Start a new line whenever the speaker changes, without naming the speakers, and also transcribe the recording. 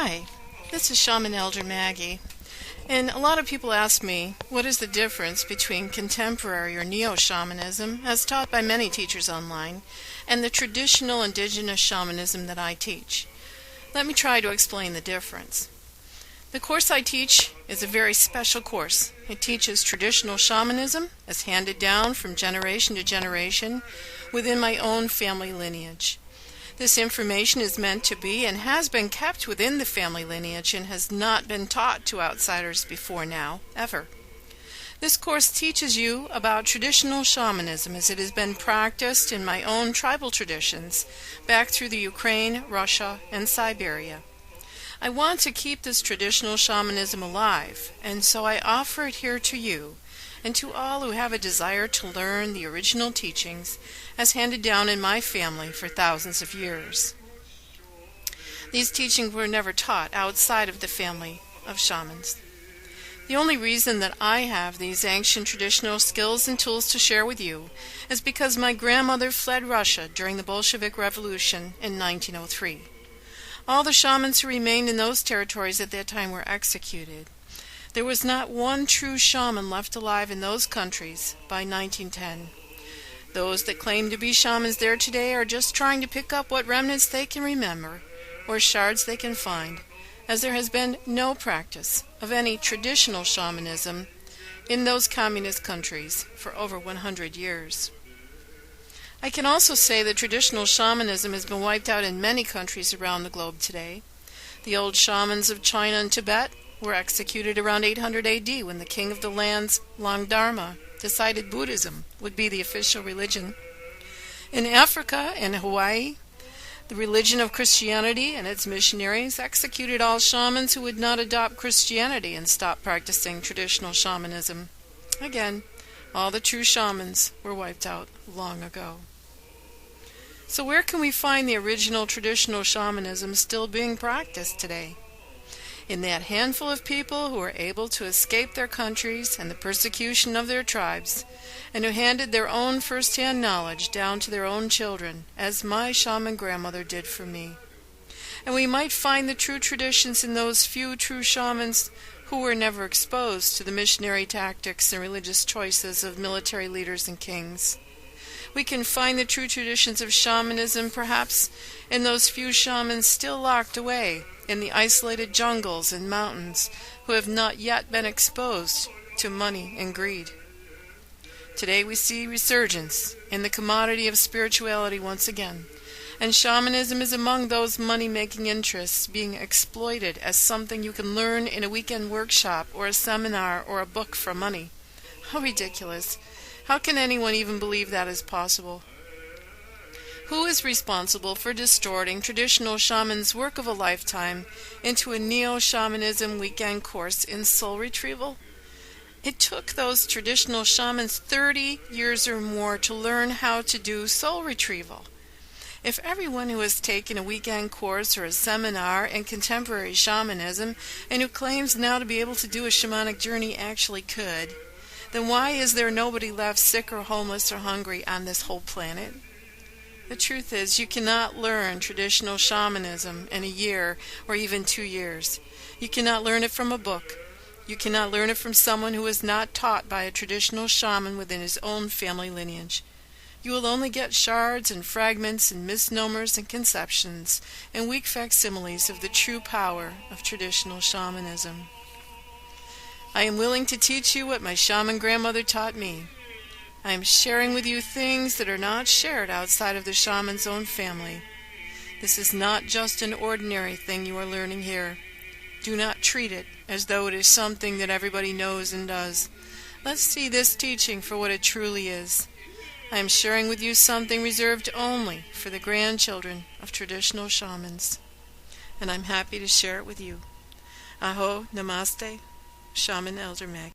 Hi, this is Shaman Elder Maggie, and a lot of people ask me what is the difference between contemporary or neo-shamanism, as taught by many teachers online, and the traditional indigenous shamanism that I teach. Let me try to explain the difference. The course I teach is a very special course. It teaches traditional shamanism as handed down from generation to generation within my own family lineage. This information is meant to be and has been kept within the family lineage and has not been taught to outsiders before now, ever. This course teaches you about traditional shamanism as it has been practiced in my own tribal traditions back through the Ukraine, Russia, and Siberia. I want to keep this traditional shamanism alive, and so I offer it here to you and to all who have a desire to learn the original teachings as handed down in my family for thousands of years. These teachings were never taught outside of the family of shamans. The only reason that I have these ancient traditional skills and tools to share with you is because my grandmother fled Russia during the Bolshevik Revolution in 1903. All the shamans who remained in those territories at that time were executed. There was not one true shaman left alive in those countries by 1910. Those that claim to be shamans there today are just trying to pick up what remnants they can remember or shards they can find, as there has been no practice of any traditional shamanism in those communist countries for over 100 years. I can also say that traditional shamanism has been wiped out in many countries around the globe today. The old shamans of China and Tibet were executed around 800 AD when the king of the lands, Langdharma, decided Buddhism would be the official religion. In Africa and Hawaii, the religion of Christianity and its missionaries executed all shamans who would not adopt Christianity and stop practicing traditional shamanism. Again, all the true shamans were wiped out long ago. So where can we find the original traditional shamanism still being practiced today? In that handful of people who were able to escape their countries and the persecution of their tribes, and who handed their own first-hand knowledge down to their own children, as my shaman grandmother did for me. And we might find the true traditions in those few true shamans who were never exposed to the missionary tactics and religious choices of military leaders and kings. We can find the true traditions of shamanism perhaps in those few shamans still locked away in the isolated jungles and mountains who have not yet been exposed to money and greed. Today we see resurgence in the commodity of spirituality once again, and shamanism is among those money-making interests being exploited as something you can learn in a weekend workshop or a seminar or a book for money. How ridiculous! How can anyone even believe that is possible? Who is responsible for distorting traditional shamans' work of a lifetime into a neo-shamanism weekend course in soul retrieval? It took those traditional shamans 30 years or more to learn how to do soul retrieval. If everyone who has taken a weekend course or a seminar in contemporary shamanism and who claims now to be able to do a shamanic journey actually could, then why is there nobody left sick or homeless or hungry on this whole planet? The truth is, you cannot learn traditional shamanism in a year or even 2 years. You cannot learn it from a book. You cannot learn it from someone who is not taught by a traditional shaman within his own family lineage. You will only get shards and fragments and misnomers and conceptions and weak facsimiles of the true power of traditional shamanism. I am willing to teach you what my shaman grandmother taught me. I am sharing with you things that are not shared outside of the shaman's own family. This is not just an ordinary thing you are learning here. Do not treat it as though it is something that everybody knows and does. Let's see this teaching for what it truly is. I am sharing with you something reserved only for the grandchildren of traditional shamans, and I'm happy to share it with you. Aho, namaste, Shaman Elder Mag.